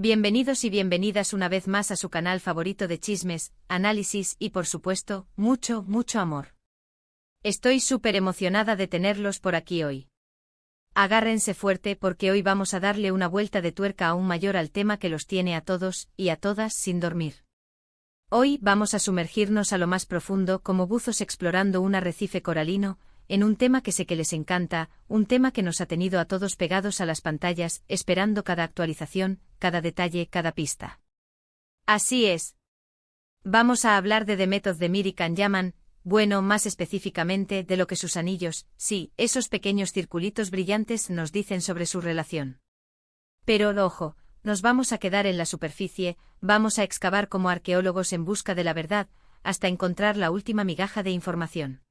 Bienvenidos y bienvenidas una vez más a su canal favorito de chismes, análisis y por supuesto, mucho, mucho amor. Estoy súper emocionada de tenerlos por aquí hoy. Agárrense fuerte porque hoy vamos a darle una vuelta de tuerca aún mayor al tema que los tiene a todos y a todas sin dormir. Hoy vamos a sumergirnos a lo más profundo como buzos explorando un arrecife coralino, en un tema que sé que les encanta, un tema que nos ha tenido a todos pegados a las pantallas, esperando cada actualización, cada detalle, cada pista. Así es. Vamos a hablar de The Method de Miri Kanyaman, bueno, más específicamente de lo que sus anillos, sí, esos pequeños circulitos brillantes nos dicen sobre su relación. Pero, ojo, nos vamos a quedar en la superficie, vamos a excavar como arqueólogos en busca de la verdad, hasta encontrar la última migaja de información.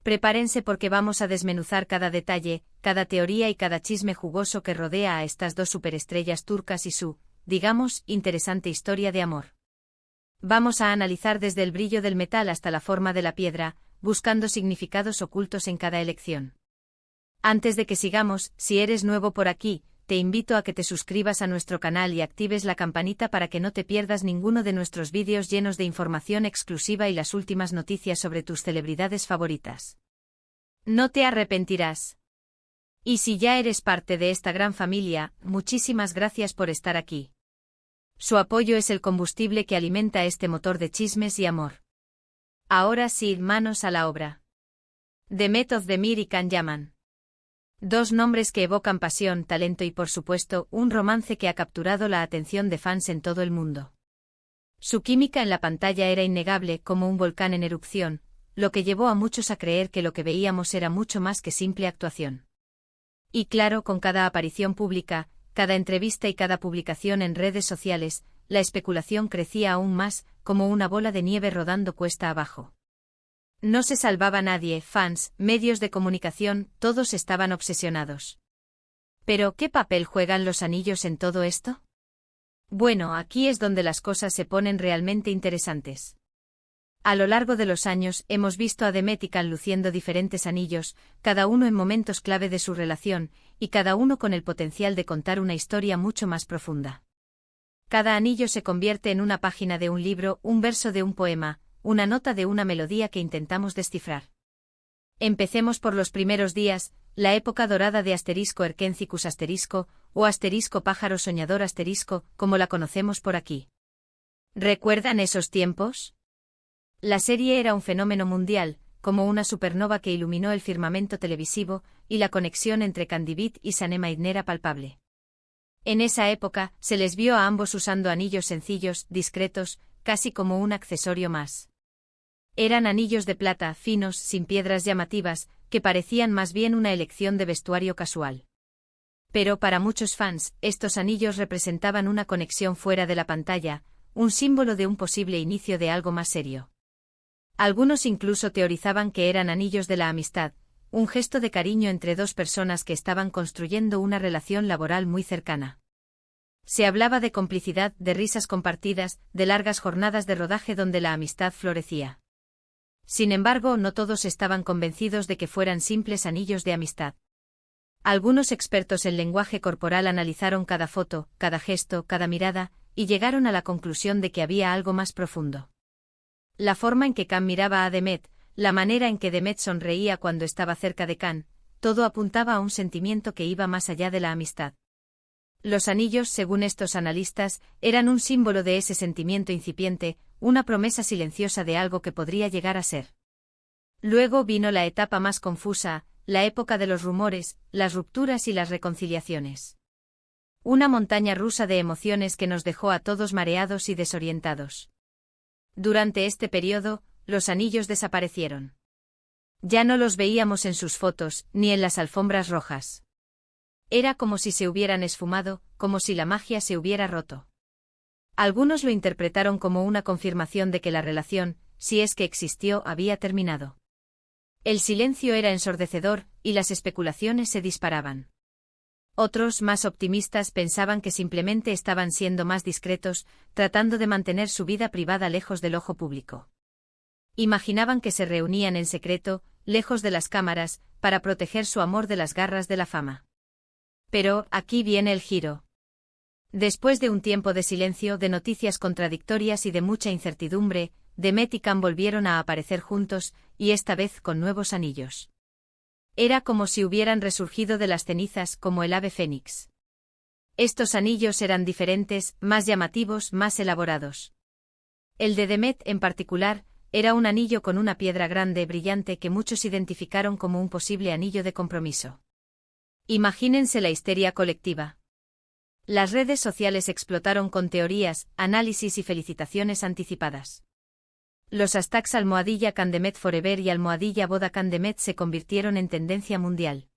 Prepárense porque vamos a desmenuzar cada detalle, cada teoría y cada chisme jugoso que rodea a estas dos superestrellas turcas y su, digamos, interesante historia de amor. Vamos a analizar desde el brillo del metal hasta la forma de la piedra, buscando significados ocultos en cada elección. Antes de que sigamos, si eres nuevo por aquí, te invito a que te suscribas a nuestro canal y actives la campanita para que no te pierdas ninguno de nuestros vídeos llenos de información exclusiva y las últimas noticias sobre tus celebridades favoritas. No te arrepentirás. Y si ya eres parte de esta gran familia, muchísimas gracias por estar aquí. Su apoyo es el combustible que alimenta este motor de chismes y amor. Ahora sí, manos a la obra. The Method de Miri Kanyaman. Dos nombres que evocan pasión, talento y por supuesto, un romance que ha capturado la atención de fans en todo el mundo. Su química en la pantalla era innegable como un volcán en erupción, lo que llevó a muchos a creer que lo que veíamos era mucho más que simple actuación. Y claro, con cada aparición pública, cada entrevista y cada publicación en redes sociales, la especulación crecía aún más, como una bola de nieve rodando cuesta abajo. No se salvaba nadie, fans, medios de comunicación, todos estaban obsesionados. ¿Pero qué papel juegan los anillos en todo esto? Bueno, aquí es donde las cosas se ponen realmente interesantes. A lo largo de los años hemos visto a Demet y Can luciendo diferentes anillos, cada uno en momentos clave de su relación, y cada uno con el potencial de contar una historia mucho más profunda. Cada anillo se convierte en una página de un libro, un verso de un poema, una nota de una melodía que intentamos descifrar. Empecemos por los primeros días, la época dorada de *Erkencicus*, o *pájaro soñador*, como la conocemos por aquí. ¿Recuerdan esos tiempos? La serie era un fenómeno mundial, como una supernova que iluminó el firmamento televisivo, y la conexión entre Candivit y Sanem era palpable. En esa época, se les vio a ambos usando anillos sencillos, discretos, casi como un accesorio más. Eran anillos de plata, finos, sin piedras llamativas, que parecían más bien una elección de vestuario casual. Pero para muchos fans, estos anillos representaban una conexión fuera de la pantalla, un símbolo de un posible inicio de algo más serio. Algunos incluso teorizaban que eran anillos de la amistad, un gesto de cariño entre dos personas que estaban construyendo una relación laboral muy cercana. Se hablaba de complicidad, de risas compartidas, de largas jornadas de rodaje donde la amistad florecía. Sin embargo, no todos estaban convencidos de que fueran simples anillos de amistad. Algunos expertos en lenguaje corporal analizaron cada foto, cada gesto, cada mirada, y llegaron a la conclusión de que había algo más profundo. La forma en que Can miraba a Demet, la manera en que Demet sonreía cuando estaba cerca de Can, todo apuntaba a un sentimiento que iba más allá de la amistad. Los anillos, según estos analistas, eran un símbolo de ese sentimiento incipiente, una promesa silenciosa de algo que podría llegar a ser. Luego vino la etapa más confusa, la época de los rumores, las rupturas y las reconciliaciones. Una montaña rusa de emociones que nos dejó a todos mareados y desorientados. Durante este periodo, los anillos desaparecieron. Ya no los veíamos en sus fotos, ni en las alfombras rojas. Era como si se hubieran esfumado, como si la magia se hubiera roto. Algunos lo interpretaron como una confirmación de que la relación, si es que existió, había terminado. El silencio era ensordecedor, y las especulaciones se disparaban. Otros, más optimistas, pensaban que simplemente estaban siendo más discretos, tratando de mantener su vida privada lejos del ojo público. Imaginaban que se reunían en secreto, lejos de las cámaras, para proteger su amor de las garras de la fama. Pero, aquí viene el giro. Después de un tiempo de silencio, de noticias contradictorias y de mucha incertidumbre, Demet y Can volvieron a aparecer juntos, y esta vez con nuevos anillos. Era como si hubieran resurgido de las cenizas como el ave fénix. Estos anillos eran diferentes, más llamativos, más elaborados. El de Demet, en particular, era un anillo con una piedra grande, brillante, que muchos identificaron como un posible anillo de compromiso. Imagínense la histeria colectiva. Las redes sociales explotaron con teorías, análisis y felicitaciones anticipadas. Los hashtags #Can Demet Forever y #Boda Can Demet se convirtieron en tendencia mundial.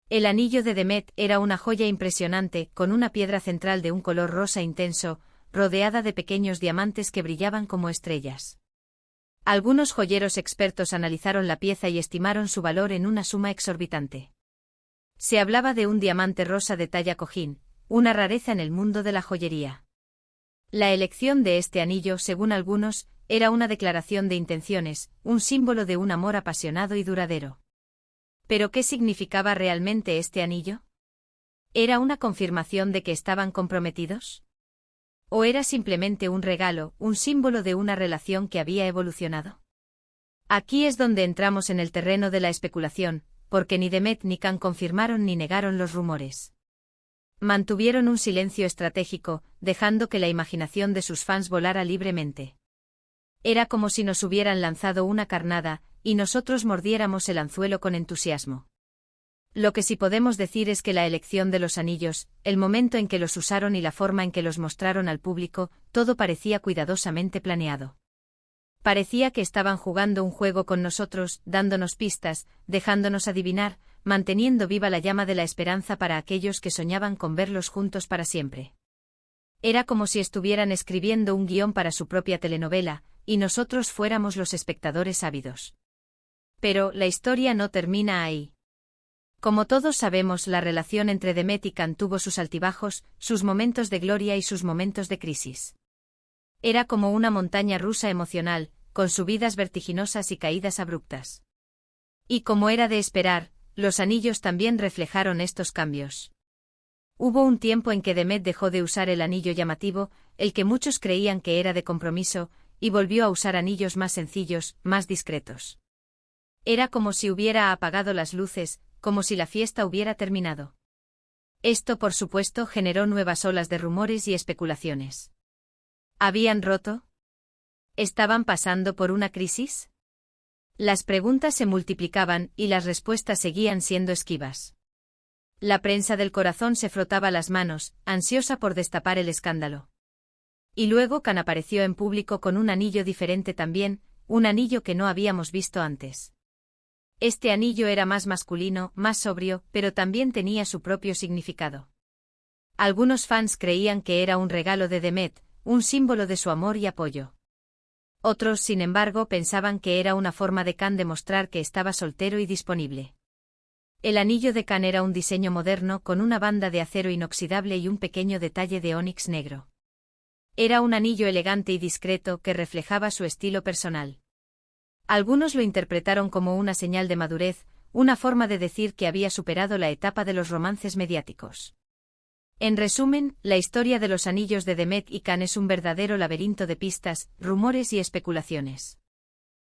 El anillo de Demet era una joya impresionante, con una piedra central de un color rosa intenso, rodeada de pequeños diamantes que brillaban como estrellas. Algunos joyeros expertos analizaron la pieza y estimaron su valor en una suma exorbitante. Se hablaba de un diamante rosa de talla cojín, una rareza en el mundo de la joyería. La elección de este anillo, según algunos, era una declaración de intenciones, un símbolo de un amor apasionado y duradero. ¿Pero qué significaba realmente este anillo? ¿Era una confirmación de que estaban comprometidos? ¿O era simplemente un regalo, un símbolo de una relación que había evolucionado? Aquí es donde entramos en el terreno de la especulación, porque ni Demet ni Can confirmaron ni negaron los rumores. Mantuvieron un silencio estratégico, dejando que la imaginación de sus fans volara libremente. Era como si nos hubieran lanzado una carnada, y nosotros mordiéramos el anzuelo con entusiasmo. Lo que sí podemos decir es que la elección de los anillos, el momento en que los usaron y la forma en que los mostraron al público, todo parecía cuidadosamente planeado. Parecía que estaban jugando un juego con nosotros, dándonos pistas, dejándonos adivinar, manteniendo viva la llama de la esperanza para aquellos que soñaban con verlos juntos para siempre. Era como si estuvieran escribiendo un guión para su propia telenovela, y nosotros fuéramos los espectadores ávidos. Pero la historia no termina ahí. Como todos sabemos, la relación entre Demet y Can tuvo sus altibajos, sus momentos de gloria y sus momentos de crisis. Era como una montaña rusa emocional, con subidas vertiginosas y caídas abruptas. Y como era de esperar, los anillos también reflejaron estos cambios. Hubo un tiempo en que Demet dejó de usar el anillo llamativo, el que muchos creían que era de compromiso, y volvió a usar anillos más sencillos, más discretos. Era como si hubiera apagado las luces, como si la fiesta hubiera terminado. Esto, por supuesto, generó nuevas olas de rumores y especulaciones. ¿Habían roto? ¿Estaban pasando por una crisis? Las preguntas se multiplicaban y las respuestas seguían siendo esquivas. La prensa del corazón se frotaba las manos, ansiosa por destapar el escándalo. Y luego Can apareció en público con un anillo diferente también, un anillo que no habíamos visto antes. Este anillo era más masculino, más sobrio, pero también tenía su propio significado. Algunos fans creían que era un regalo de Demet, un símbolo de su amor y apoyo. Otros, sin embargo, pensaban que era una forma de Can demostrar que estaba soltero y disponible. El anillo de Can era un diseño moderno con una banda de acero inoxidable y un pequeño detalle de ónix negro. Era un anillo elegante y discreto que reflejaba su estilo personal. Algunos lo interpretaron como una señal de madurez, una forma de decir que había superado la etapa de los romances mediáticos. En resumen, la historia de los anillos de Demet y Can es un verdadero laberinto de pistas, rumores y especulaciones.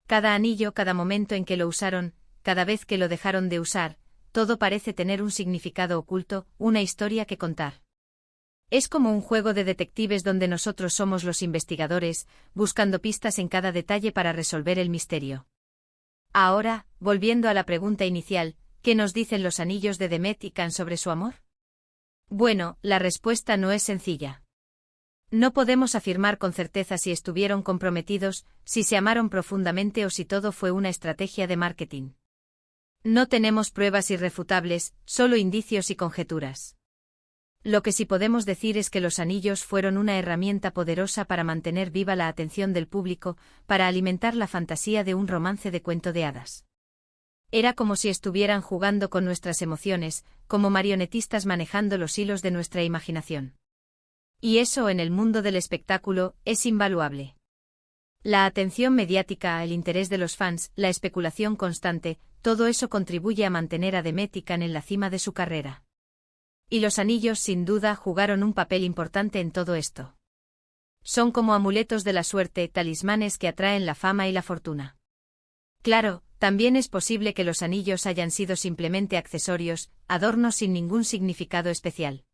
Cada anillo, cada momento en que lo usaron, cada vez que lo dejaron de usar, todo parece tener un significado oculto, una historia que contar. Es como un juego de detectives donde nosotros somos los investigadores, buscando pistas en cada detalle para resolver el misterio. Ahora, volviendo a la pregunta inicial, ¿qué nos dicen los anillos de Demet y Can sobre su amor? Bueno, la respuesta no es sencilla. No podemos afirmar con certeza si estuvieron comprometidos, si se amaron profundamente o si todo fue una estrategia de marketing. No tenemos pruebas irrefutables, solo indicios y conjeturas. Lo que sí podemos decir es que los anillos fueron una herramienta poderosa para mantener viva la atención del público, para alimentar la fantasía de un romance de cuento de hadas. Era como si estuvieran jugando con nuestras emociones, como marionetistas manejando los hilos de nuestra imaginación. Y eso en el mundo del espectáculo es invaluable. La atención mediática, el interés de los fans, la especulación constante, todo eso contribuye a mantener a Demet y Can en la cima de su carrera. Y los anillos sin duda jugaron un papel importante en todo esto. Son como amuletos de la suerte, talismanes que atraen la fama y la fortuna. Claro, también es posible que los anillos hayan sido simplemente accesorios, adornos sin ningún significado especial.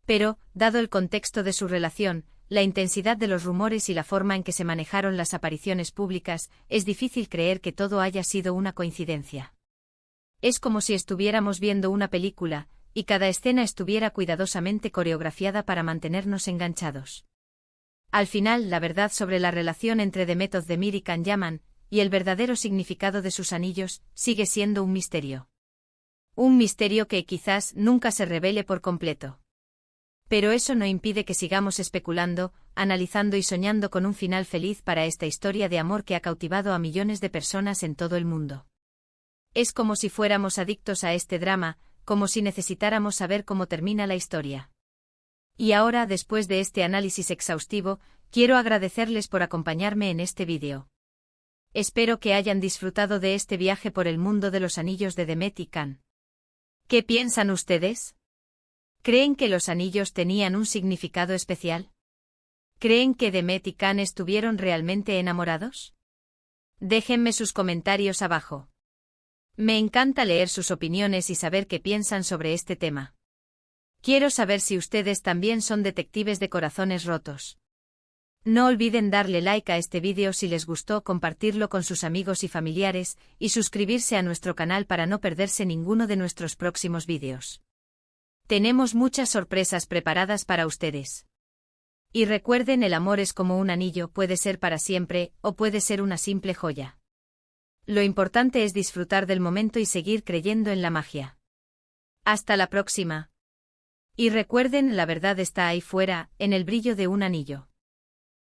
Pero, dado el contexto de su relación, la intensidad de los rumores y la forma en que se manejaron las apariciones públicas, es difícil creer que todo haya sido una coincidencia. Es como si estuviéramos viendo una película, y cada escena estuviera cuidadosamente coreografiada para mantenernos enganchados. Al final, la verdad sobre la relación entre Demet Özdemir y Can Yaman, y el verdadero significado de sus anillos, sigue siendo un misterio. Un misterio que quizás nunca se revele por completo. Pero eso no impide que sigamos especulando, analizando y soñando con un final feliz para esta historia de amor que ha cautivado a millones de personas en todo el mundo. Es como si fuéramos adictos a este drama, como si necesitáramos saber cómo termina la historia. Y ahora, después de este análisis exhaustivo, quiero agradecerles por acompañarme en este vídeo. Espero que hayan disfrutado de este viaje por el mundo de los anillos de Demet y Can. ¿Qué piensan ustedes? ¿Creen que los anillos tenían un significado especial? ¿Creen que Demet y Can estuvieron realmente enamorados? Déjenme sus comentarios abajo. Me encanta leer sus opiniones y saber qué piensan sobre este tema. Quiero saber si ustedes también son detectives de corazones rotos. No olviden darle like a este vídeo si les gustó, compartirlo con sus amigos y familiares, y suscribirse a nuestro canal para no perderse ninguno de nuestros próximos vídeos. Tenemos muchas sorpresas preparadas para ustedes. Y recuerden, el amor es como un anillo, puede ser para siempre, o puede ser una simple joya. Lo importante es disfrutar del momento y seguir creyendo en la magia. Hasta la próxima. Y recuerden, la verdad está ahí fuera, en el brillo de un anillo.